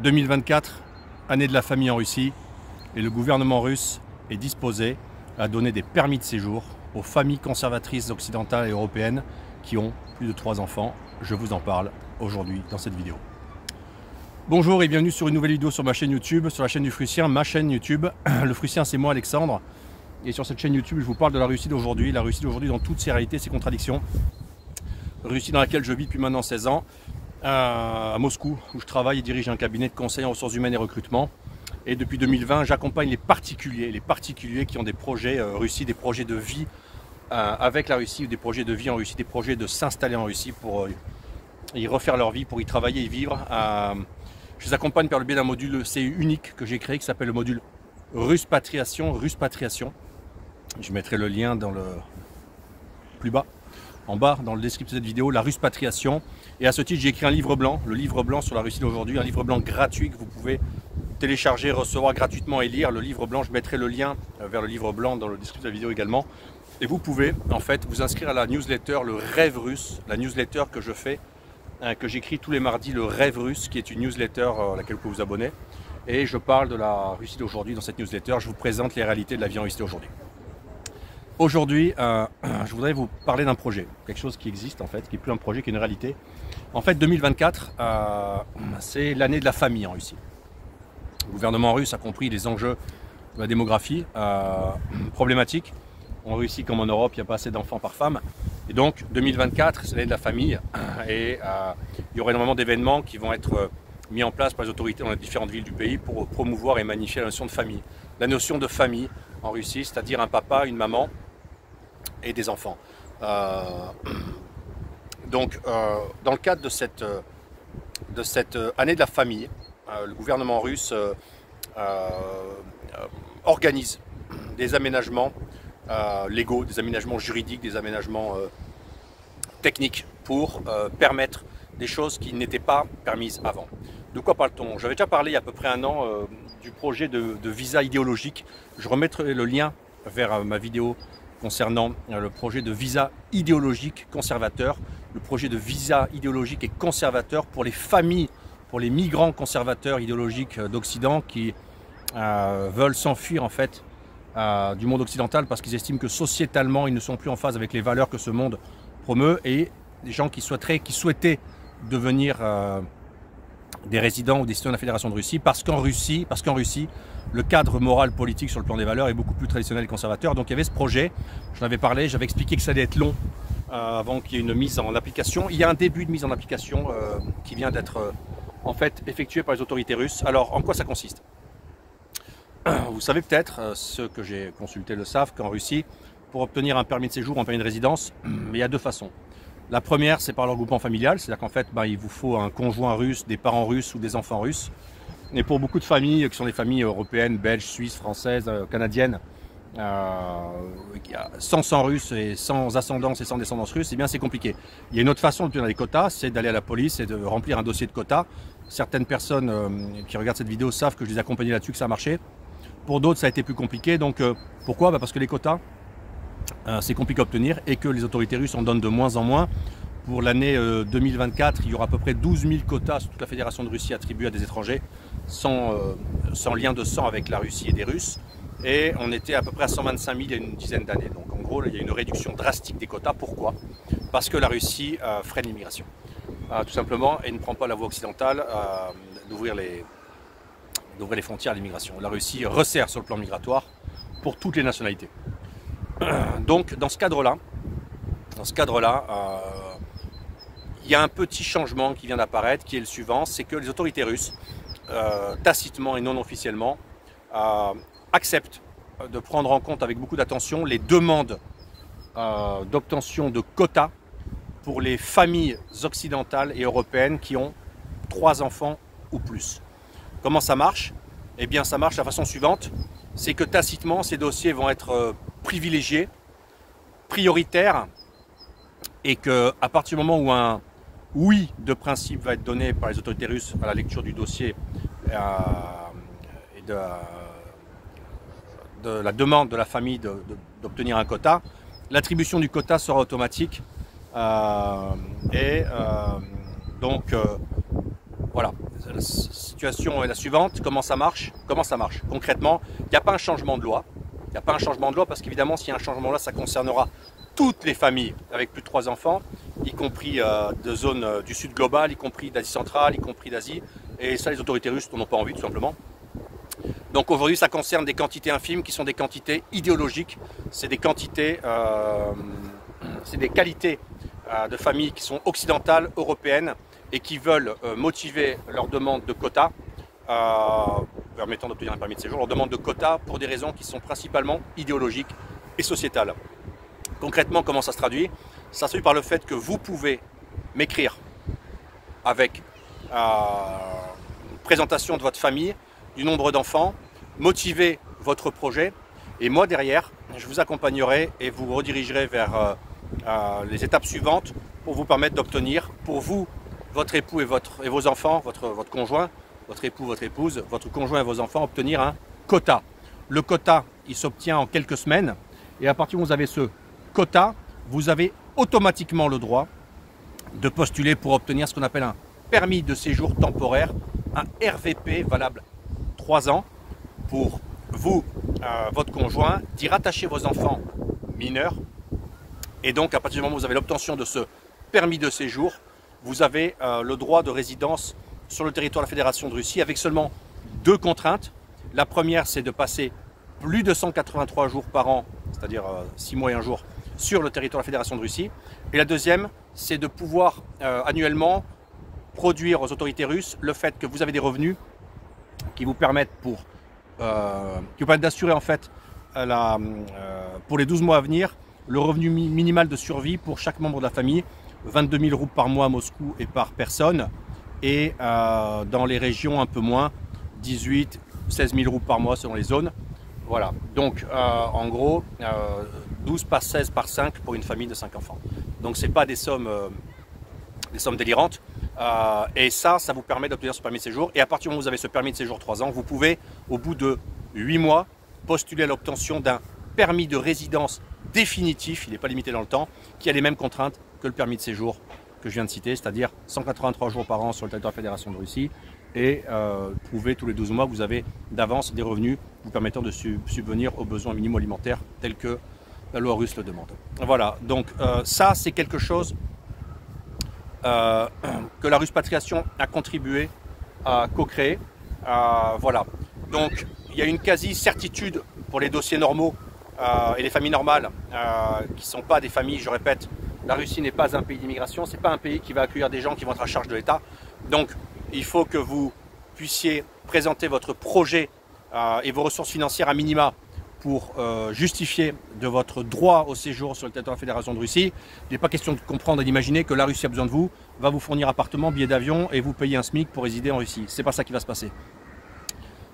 2024, année de la famille en Russie, et le gouvernement russe est disposé à donner des permis de séjour aux familles conservatrices occidentales et européennes qui ont plus de 3 enfants. Je vous en parle aujourd'hui dans cette vidéo. Bonjour et bienvenue sur une nouvelle vidéo sur ma chaîne YouTube, sur la chaîne du Frussien, ma chaîne YouTube. Le Frussien, c'est moi, Alexandre. Et sur cette chaîne YouTube, je vous parle de la Russie d'aujourd'hui. La Russie d'aujourd'hui dans toutes ses réalités, ses contradictions. Russie dans laquelle je vis depuis maintenant 16 ans. À Moscou, où je travaille et dirige un cabinet de conseil en ressources humaines et recrutement. Et depuis 2020, j'accompagne les particuliers qui ont des projets Russie, des projets de vie avec la Russie, ou des projets de vie en Russie, des projets de s'installer en Russie pour y refaire leur vie, pour y travailler et vivre. Je les accompagne par le biais d'un module unique que j'ai créé qui s'appelle le module Ruspatriation. Je mettrai le lien dans le plus bas, en bas dans le descriptif de cette vidéo, la Ruspatriation. Et à ce titre, j'ai écrit un livre blanc, le livre blanc sur la Russie d'aujourd'hui, un livre blanc gratuit que vous pouvez télécharger, recevoir gratuitement et lire. Le livre blanc, je mettrai le lien vers le livre blanc dans le descriptif de la vidéo également. Et vous pouvez en fait vous inscrire à la newsletter Le Rêve Russe, la newsletter que je fais, que j'écris tous les mardis, Le Rêve Russe, qui est une newsletter à laquelle vous pouvez vous abonner. Et je parle de la Russie d'aujourd'hui dans cette newsletter. Je vous présente les réalités de la vie en Russie d'aujourd'hui. Aujourd'hui, je voudrais vous parler d'un projet, quelque chose qui existe en fait, qui n'est plus un projet, qui est une réalité. En fait, 2024, c'est l'année de la famille en Russie. Le gouvernement russe a compris les enjeux de la démographie problématiques. En Russie comme en Europe, il n'y a pas assez d'enfants par femme. Et donc, 2024, c'est l'année de la famille. Et il y aura énormément d'événements qui vont être mis en place par les autorités dans les différentes villes du pays pour promouvoir et magnifier la notion de famille. La notion de famille en Russie, c'est-à-dire un papa, une maman et des enfants. Donc, dans le cadre de cette année de la famille, le gouvernement russe organise des aménagements légaux, des aménagements juridiques, des aménagements techniques pour permettre des choses qui n'étaient pas permises avant. De quoi parle-t-on? J'avais déjà parlé il y a à peu près un an du projet de visa idéologique. Je remettrai le lien vers ma vidéo concernant le projet de visa idéologique conservateur, le projet de visa idéologique et conservateur pour les familles, pour les migrants conservateurs idéologiques d'Occident qui veulent s'enfuir en fait du monde occidental parce qu'ils estiment que sociétalement ils ne sont plus en phase avec les valeurs que ce monde promeut, et des gens qui souhaitaient devenir des résidents ou des citoyens de la Fédération de Russie parce qu'en Russie, le cadre moral politique sur le plan des valeurs est beaucoup plus traditionnel et conservateur. Donc il y avait ce projet, j'en avais parlé, j'avais expliqué que ça allait être long avant qu'il y ait une mise en application. Il y a un début de mise en application qui vient d'être en fait effectué par les autorités russes. Alors en quoi ça consiste? Vous savez peut-être, ceux que j'ai consultés le savent, qu'en Russie, pour obtenir un permis de séjour, un permis de résidence, il y a deux façons. La première, c'est par le regroupement familial, c'est-à-dire qu'en fait, il vous faut un conjoint russe, des parents russes ou des enfants russes. Et pour beaucoup de familles, qui sont des familles européennes, belges, suisses, françaises, canadiennes, sans sang russe et sans ascendance et sans descendance russe, eh bien c'est compliqué. Il y a une autre façon d'obtenir des quotas, c'est d'aller à la police et de remplir un dossier de quotas. Certaines personnes qui regardent cette vidéo savent que je les ai accompagnés là-dessus, que ça a marché. Pour d'autres, ça a été plus compliqué. Donc pourquoi? Parce que les quotas, c'est compliqué à obtenir et que les autorités russes en donnent de moins en moins. Pour l'année 2024, il y aura à peu près 12 000 quotas sur toute la Fédération de Russie attribués à des étrangers sans lien de sang avec la Russie et des Russes. Et on était à peu près à 125 000 il y a une dizaine d'années. Donc en gros, il y a une réduction drastique des quotas. Pourquoi? Parce que la Russie freine l'immigration. Tout simplement, et ne prend pas la voie occidentale d'ouvrir les frontières à l'immigration. La Russie resserre sur le plan migratoire pour toutes les nationalités. Donc dans ce cadre-là, il y a un petit changement qui vient d'apparaître, qui est le suivant, c'est que les autorités russes, tacitement et non officiellement, acceptent de prendre en compte avec beaucoup d'attention les demandes d'obtention de quotas pour les familles occidentales et européennes qui ont 3 enfants ou plus. Comment ça marche? Eh bien ça marche de la façon suivante, c'est que tacitement ces dossiers vont être privilégiés, prioritaires, et qu'à partir du moment où un oui de principe va être donné par les autorités russes à la lecture du dossier et de la demande de la famille d'obtenir un quota, l'attribution du quota sera automatique Donc voilà, la situation est la suivante. Comment ça marche? Concrètement, il n'y a pas un changement de loi. Il n'y a pas un changement de loi parce qu'évidemment, s'il y a un changement de loi, ça concernera toutes les familles avec plus de 3 enfants, y compris de zones du sud global, y compris d'Asie centrale, y compris d'Asie. Et ça, les autorités russes n'en ont pas envie, tout simplement. Donc aujourd'hui, ça concerne des quantités infimes qui sont des quantités idéologiques. C'est des quantités, c'est des qualités de familles qui sont occidentales, européennes et qui veulent motiver leur demande de quotas, permettant d'obtenir un permis de séjour, leur demande de quotas pour des raisons qui sont principalement idéologiques et sociétales. Concrètement, comment ça se traduit? Ça se traduit par le fait que vous pouvez m'écrire avec une présentation de votre famille, du nombre d'enfants, motiver votre projet et moi derrière, je vous accompagnerai et vous redirigerai vers les étapes suivantes pour vous permettre d'obtenir pour vous, votre époux et vos enfants, votre conjoint, votre époux, votre épouse, votre conjoint et vos enfants, obtenir un quota. Le quota, il s'obtient en quelques semaines et à partir où vous avez ce quota, vous avez automatiquement le droit de postuler pour obtenir ce qu'on appelle un permis de séjour temporaire, un RVP valable 3 ans pour vous, votre conjoint, d'y rattacher vos enfants mineurs. Et donc à partir du moment où vous avez l'obtention de ce permis de séjour, vous avez le droit de résidence sur le territoire de la Fédération de Russie avec seulement 2 contraintes. La première, c'est de passer plus de 183 jours par an, c'est-à-dire 6 mois et 1 jour, sur le territoire de la Fédération de Russie. Et la deuxième, c'est de pouvoir annuellement produire aux autorités russes le fait que vous avez des revenus qui vous permettent d'assurer en fait pour les 12 mois à venir le revenu minimal de survie pour chaque membre de la famille, 22 000 roubles par mois à Moscou et par personne, et dans les régions un peu moins, 18 16 000 roubles par mois selon les zones. Voilà, donc en gros 12 par 16 par 5 pour une famille de 5 enfants. Donc c'est pas des sommes délirantes. Et ça vous permet d'obtenir ce permis de séjour. Et à partir du moment où vous avez ce permis de séjour 3 ans, vous pouvez, au bout de 8 mois, postuler à l'obtention d'un permis de résidence définitif, il n'est pas limité dans le temps, qui a les mêmes contraintes que le permis de séjour que je viens de citer, c'est-à-dire 183 jours par an sur le territoire de la Fédération de Russie et prouver tous les 12 mois que vous avez d'avance des revenus vous permettant de subvenir aux besoins minimaux alimentaires tels que la loi russe le demande. Voilà, donc ça c'est quelque chose que la Ruspatriation a contribué à co-créer. Voilà, donc il y a une quasi-certitude pour les dossiers normaux et les familles normales qui ne sont pas des familles, je répète, la Russie n'est pas un pays d'immigration, ce n'est pas un pays qui va accueillir des gens qui vont être à charge de l'État. Donc il faut que vous puissiez présenter votre projet et vos ressources financières à minima pour justifier de votre droit au séjour sur le territoire de la Fédération de Russie. Il n'est pas question de comprendre et d'imaginer que la Russie a besoin de vous, va vous fournir appartement, billets d'avion et vous payer un SMIC pour résider en Russie. Ce n'est pas ça qui va se passer.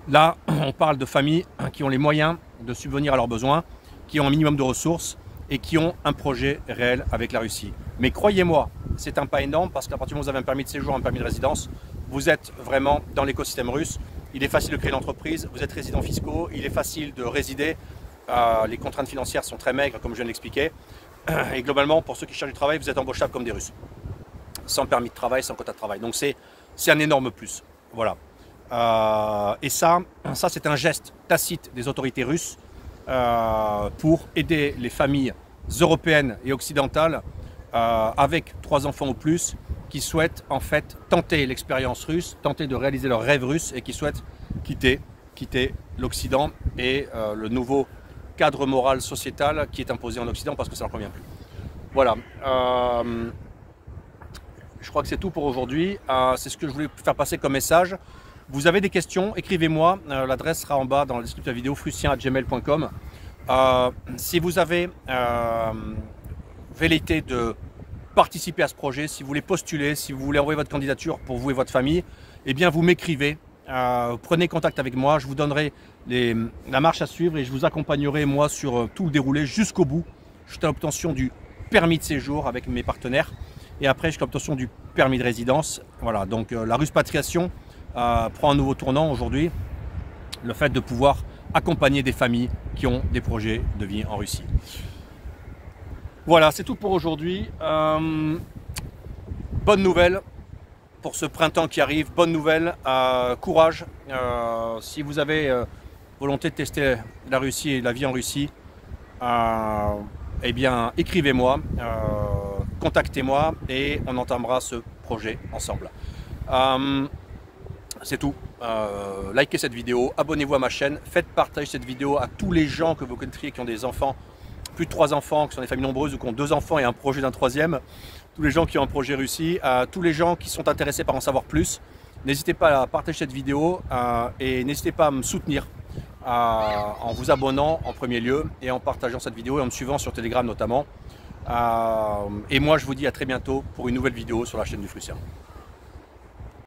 Là, on parle de familles qui ont les moyens de subvenir à leurs besoins, qui ont un minimum de ressources et qui ont un projet réel avec la Russie. Mais croyez-moi, c'est un pas énorme parce qu'à partir du moment où vous avez un permis de séjour, un permis de résidence, vous êtes vraiment dans l'écosystème russe. Il est facile de créer une entreprise, vous êtes résident fiscaux, il est facile de résider, les contraintes financières sont très maigres comme je viens de l'expliquer. Et globalement, pour ceux qui cherchent du travail, vous êtes embauchables comme des Russes. Sans permis de travail, sans quota de travail. Donc c'est un énorme plus. Voilà. Et ça c'est un geste tacite des autorités russes pour aider les familles européennes et occidentales avec 3 enfants ou plus qui souhaitent en fait tenter l'expérience russe, tenter de réaliser leur rêve russe et qui souhaitent quitter l'Occident et le nouveau cadre moral sociétal qui est imposé en Occident parce que ça ne leur convient plus. Voilà. Je crois que c'est tout pour aujourd'hui. C'est ce que je voulais faire passer comme message. Vous avez des questions, écrivez-moi. L'adresse sera en bas dans la description de la vidéo, frucien@gmail.com. Si vous avez velléité de participer à ce projet, si vous voulez postuler, si vous voulez envoyer votre candidature pour vous et votre famille, eh bien vous m'écrivez, prenez contact avec moi, je vous donnerai la marche à suivre et je vous accompagnerai moi sur tout le déroulé jusqu'au bout, jusqu'à l'obtention du permis de séjour avec mes partenaires et après jusqu'à l'obtention du permis de résidence. Voilà, donc la Ruspatriation prend un nouveau tournant aujourd'hui, le fait de pouvoir accompagner des familles qui ont des projets de vie en Russie. Voilà, c'est tout pour aujourd'hui. Bonne nouvelle, pour ce printemps qui arrive. Bonne nouvelle, courage. Si vous avez volonté de tester la Russie et la vie en Russie, eh bien écrivez-moi, contactez-moi et on entamera ce projet ensemble. C'est tout. Likez cette vidéo, abonnez-vous à ma chaîne, faites partager cette vidéo à tous les gens que vous connaîtriez qui ont des enfants, plus de 3 enfants, qui sont des familles nombreuses ou qui ont 2 enfants et un projet d'un 3e, tous les gens qui ont un projet Russie, tous les gens qui sont intéressés par en savoir plus. N'hésitez pas à partager cette vidéo et n'hésitez pas à me soutenir en vous abonnant en premier lieu et en partageant cette vidéo et en me suivant sur Telegram notamment. Et moi je vous dis à très bientôt pour une nouvelle vidéo sur la chaîne du Fructien.